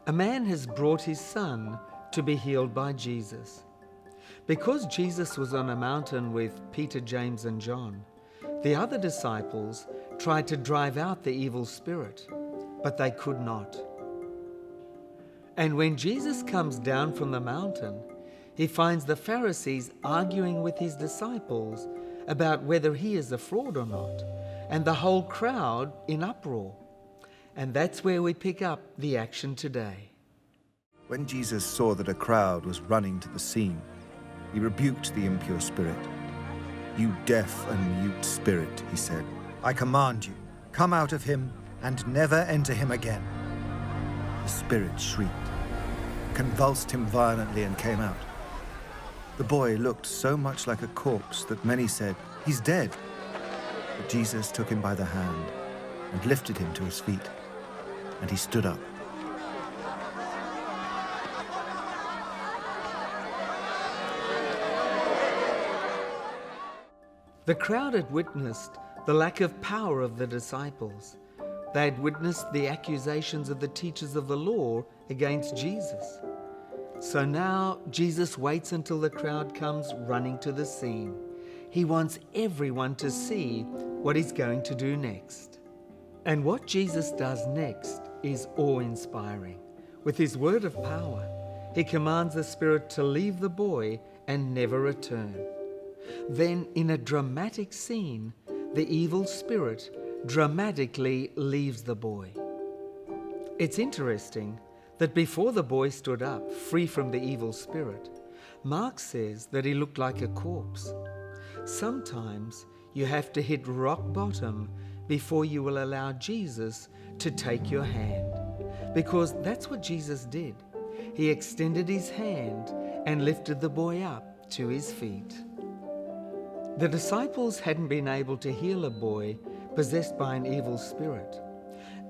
A man has brought his son to be healed by Jesus. Because Jesus was on a mountain with Peter, James, and John, the other disciples tried to drive out the evil spirit, but they could not. And when Jesus comes down from the mountain, he finds the Pharisees arguing with his disciples about whether he is a fraud or not, and the whole crowd in uproar. And that's where we pick up the action today. When Jesus saw that a crowd was running to the scene, he rebuked the impure spirit. "You deaf and mute spirit," he said, "I command you, come out of him and never enter him again." The spirit shrieked, convulsed him violently, and came out. The boy looked so much like a corpse that many said, "He's dead." But Jesus took him by the hand and lifted him to his feet, and he stood up. The crowd had witnessed the lack of power of the disciples. They had witnessed the accusations of the teachers of the law against Jesus. So now Jesus waits until the crowd comes running to the scene. He wants everyone to see what he's going to do next. And what Jesus does next is awe-inspiring. With his word of power, he commands the spirit to leave the boy and never return. Then, in a dramatic scene, the evil spirit dramatically leaves the boy. It's interesting that before the boy stood up, free from the evil spirit, Mark says that he looked like a corpse. Sometimes you have to hit rock bottom before you will allow Jesus to take your hand, because that's what Jesus did. He extended his hand and lifted the boy up to his feet. The disciples hadn't been able to heal a boy possessed by an evil spirit,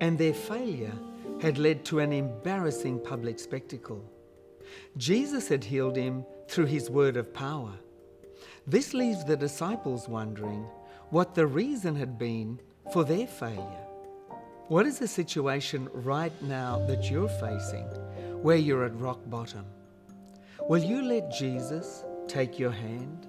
and their failure had led to an embarrassing public spectacle. Jesus had healed him through his word of power. This leaves the disciples wondering what the reason had been for their failure. What is the situation right now that you're facing, where you're at rock bottom? Will you let Jesus take your hand?